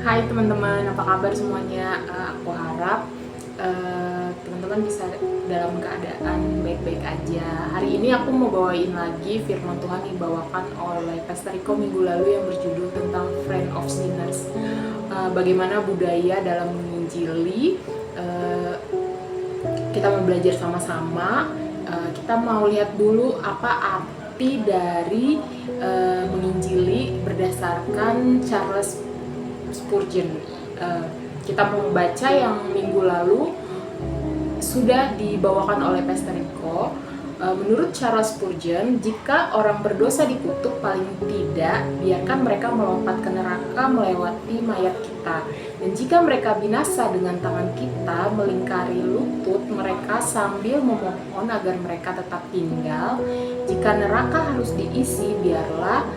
Hai teman-teman, apa kabar semuanya? Aku harap teman-teman bisa dalam keadaan baik-baik aja. Hari ini aku mau bawain lagi firman Tuhan yang dibawakan oleh Pastor Rico minggu lalu yang berjudul tentang Friend of Sinners. Bagaimana budaya dalam menginjili. Kita mau belajar sama-sama. Kita mau lihat dulu apa arti dari menginjili berdasarkan Charles Spurgeon. Kita mau baca yang minggu lalu sudah dibawakan oleh Pastor Rico. Menurut Charles Spurgeon, jika orang berdosa dikutuk, paling tidak biarkan mereka melompat ke neraka melewati mayat kita. Dan jika mereka binasa dengan tangan kita melingkari lutut mereka sambil memohon agar mereka tetap tinggal, jika neraka harus diisi, biarlah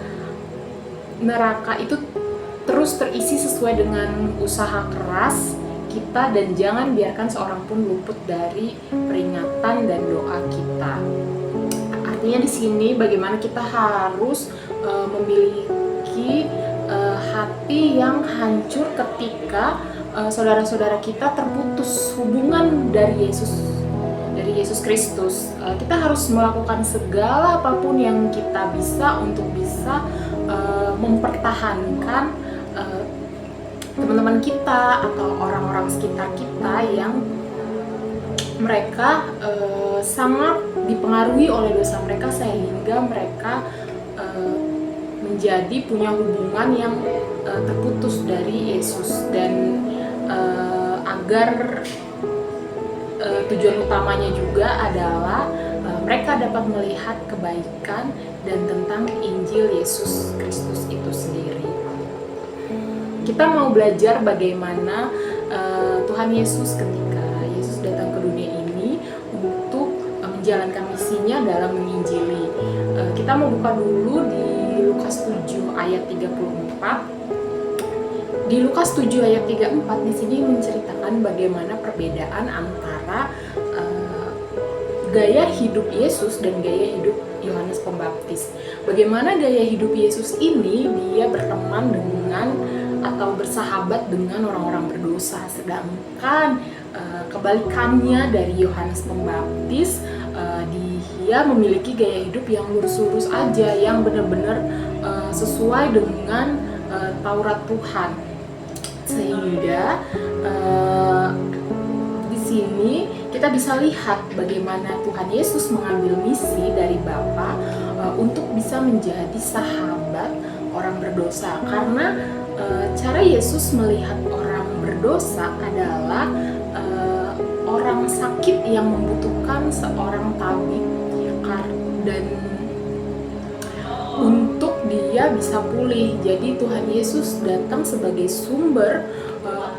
neraka itu terus terisi sesuai dengan usaha keras kita, dan jangan biarkan seorang pun luput dari peringatan dan doa kita. Artinya di sini bagaimana kita harus memiliki hati yang hancur ketika saudara-saudara kita terputus hubungan dari Yesus Kristus. Kita harus melakukan segala apapun yang kita bisa untuk bisa mempertahankan teman-teman kita atau orang-orang sekitar kita yang mereka sangat dipengaruhi oleh dosa mereka, sehingga mereka menjadi punya hubungan yang terputus dari Yesus. Dan agar tujuan utamanya juga adalah mereka dapat melihat kebaikan dan tentang Injil Yesus Kristus itu sendiri. Kita mau belajar bagaimana Tuhan Yesus ketika Yesus datang ke dunia ini untuk menjalankan misinya dalam menginjili. Kita mau buka dulu di Lukas 7 ayat 34. Di Lukas 7 ayat 34 di sini menceritakan bagaimana perbedaan antara gaya hidup Yesus dan gaya hidup Yohanes Pembaptis. Bagaimana gaya hidup Yesus ini dia berteman dengan atau bersahabat dengan orang-orang berdosa, sedangkan kebalikannya dari Yohanes Pembaptis, dia memiliki gaya hidup yang lurus-lurus aja, yang benar-benar sesuai dengan Taurat Tuhan. Sehingga di sini kita bisa lihat bagaimana Tuhan Yesus mengambil misi dari Bapa untuk bisa menjadi sahabat orang berdosa, karena cara Yesus melihat orang berdosa adalah orang sakit yang membutuhkan seorang tabib, dan untuk dia bisa pulih. Jadi Tuhan Yesus datang sebagai sumber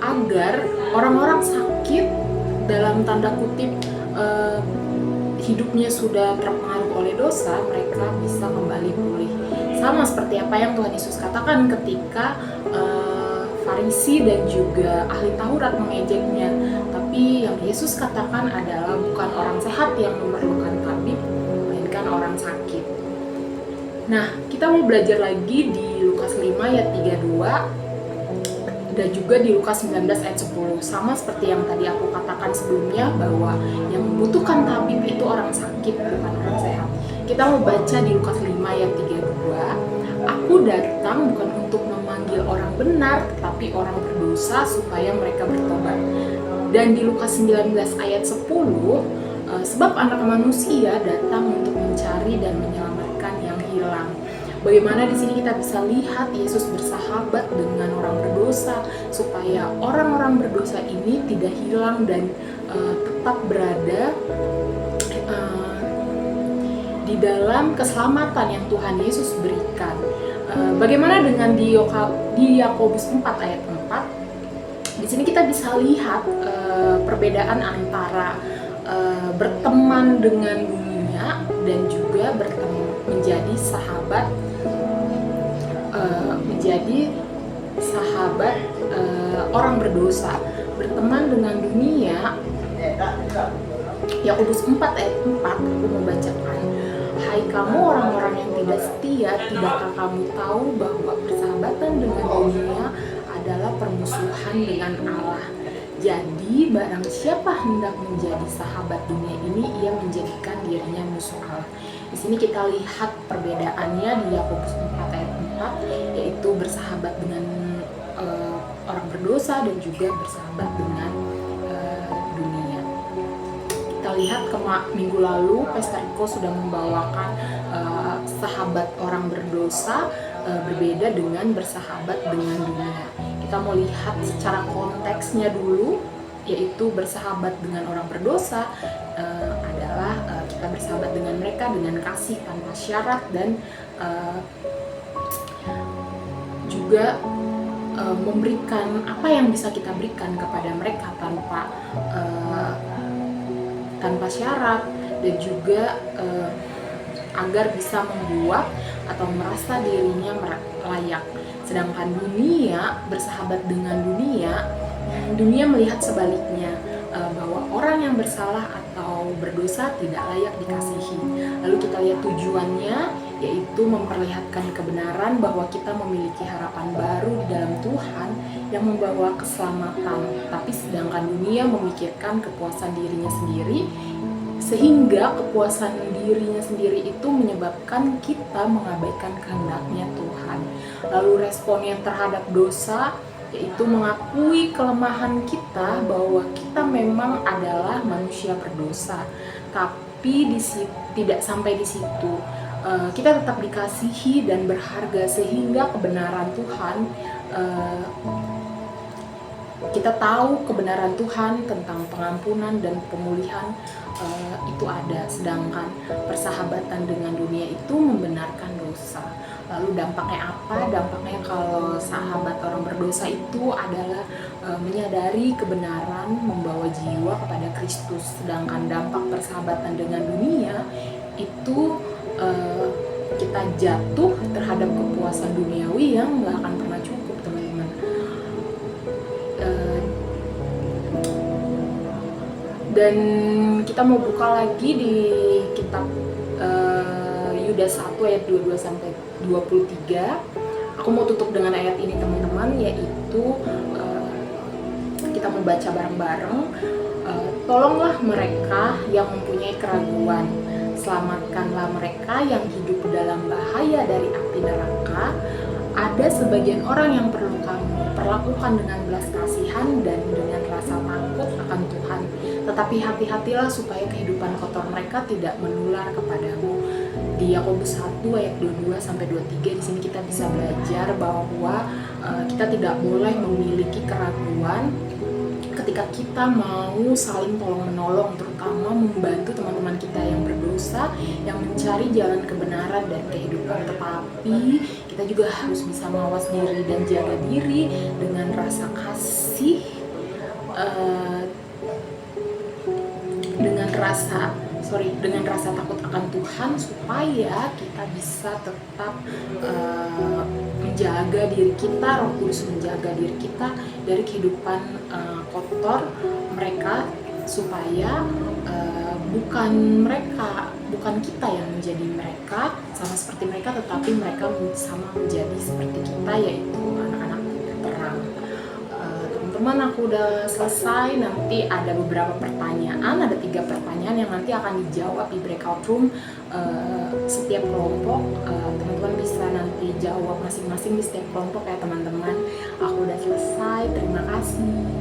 agar orang-orang sakit, dalam tanda kutip hidupnya sudah terpengaruh oleh dosa, mereka bisa kembali pulih. Sama seperti apa yang Tuhan Yesus katakan ketika Farisi dan juga ahli Taurat mengejeknya. Tapi yang Yesus katakan adalah bukan orang sehat yang memerlukan tabib, melainkan orang sakit. Nah, kita mau belajar lagi di Lukas 5 ayat 32 dan juga di Lukas 19 ayat 10. Sama seperti yang tadi aku katakan sebelumnya, bahwa yang membutuhkan tabib itu orang sakit, bukan orang sehat. Kita mau baca di Lukas 5 ayat 32. Aku datang bukan untuk memanggil orang benar, tetapi orang berdosa supaya mereka bertobat. Dan di Lukas 19 ayat 10, sebab anak manusia datang untuk mencari dan menyelamatkan yang hilang. Bagaimana di sini kita bisa lihat Yesus bersahabat dengan orang berdosa supaya orang-orang berdosa ini tidak hilang dan tetap berada di dalam keselamatan yang Tuhan Yesus berikan. Bagaimana dengan di Yakobus 4 ayat 4? Di sini kita bisa lihat perbedaan antara berteman dengan dunia dan juga menjadi sahabat orang berdosa. Berteman dengan dunia, Yakobus 4 ayat 4, aku membacakan. Hai kamu orang-orang yang tidak setia, tidakkah kamu tahu bahwa persahabatan dengan dunia adalah permusuhan Tuhan dengan Allah. Jadi barang siapa hendak menjadi sahabat dunia ini, ia menjadikan dirinya musuh Allah. Di sini kita lihat perbedaannya di Yakobus 4 ayat 4, yaitu bersahabat dengan orang berdosa dan juga bersahabat dengan dunia. Kita lihat minggu lalu Pastor Iko sudah membawakan sahabat orang berdosa berbeda dengan bersahabat dengan dunia. Kita mau lihat secara konteksnya dulu, yaitu bersahabat dengan orang berdosa adalah kita bersahabat dengan mereka dengan kasih tanpa syarat dan juga memberikan apa yang bisa kita berikan kepada mereka tanpa syarat, dan juga agar bisa membuat atau merasa dirinya layak. Sedangkan dunia, bersahabat dengan dunia melihat sebaliknya, bahwa orang yang bersalah atau berdosa tidak layak dikasihi. Lalu kita lihat tujuannya, yaitu memperlihatkan kebenaran bahwa kita memiliki harapan baru di dalam Tuhan yang membawa keselamatan. Tapi sedangkan dunia memikirkan kepuasan dirinya sendiri, sehingga kepuasan dirinya sendiri itu menyebabkan kita mengabaikan kehendaknya Tuhan. Lalu responnya terhadap dosa, yaitu mengakui kelemahan kita bahwa kita memang adalah manusia berdosa. Tapi tidak sampai di situ. Kita tetap dikasihi dan berharga, sehingga kebenaran Tuhan, kita tahu kebenaran Tuhan tentang pengampunan dan pemulihan itu ada. Sedangkan persahabatan dengan dunia itu membenarkan dosa. Lalu dampaknya apa? Dampaknya kalau sahabat orang berdosa itu adalah menyadari kebenaran, membawa jiwa kepada Kristus. Sedangkan dampak persahabatan dengan dunia itu kita jatuh terhadap kepuasan duniawi yang nggak akan pernah cukup, teman-teman. Dan kita mau buka lagi di kitab Yudas 1 ayat 22 sampai 23. Aku mau tutup dengan ayat ini, teman-teman, yaitu kita mau baca bareng-bareng. Tolonglah mereka yang mempunyai keraguan, selamatkanlah mereka yang hidup dalam bahaya dari api neraka. Ada sebagian orang yang perlu kamu perlakukan dengan belas kasihan dan dengan rasa takut akan Tuhan. Tetapi hati-hatilah supaya kehidupan kotor mereka tidak menular kepadamu. Di Yakobus 1 ayat 22 sampai 23, di sini kita bisa belajar bahwa kita tidak boleh memiliki keraguan ketika kita mau saling tolong-menolong, terutama membantu teman-teman kita yang berdosa, yang mencari jalan kebenaran dan kehidupan. Tetapi kita juga harus bisa mawas diri dan jaga diri dengan rasa kasih, dengan rasa takut akan Tuhan, supaya kita bisa tetap menjaga diri kita, Roh Kudus menjaga diri kita dari kehidupan kotor mereka, supaya bukan kita yang menjadi mereka sama seperti mereka, tetapi mereka sama menjadi seperti kita, yaitu anak-anak terang. Teman-teman, aku udah selesai. Nanti ada beberapa pertanyaan, ada 3 pertanyaan yang nanti akan dijawab di breakout room setiap kelompok. Teman-teman bisa nanti jawab masing-masing di setiap kelompok ya, teman-teman. Aku udah selesai, terima kasih.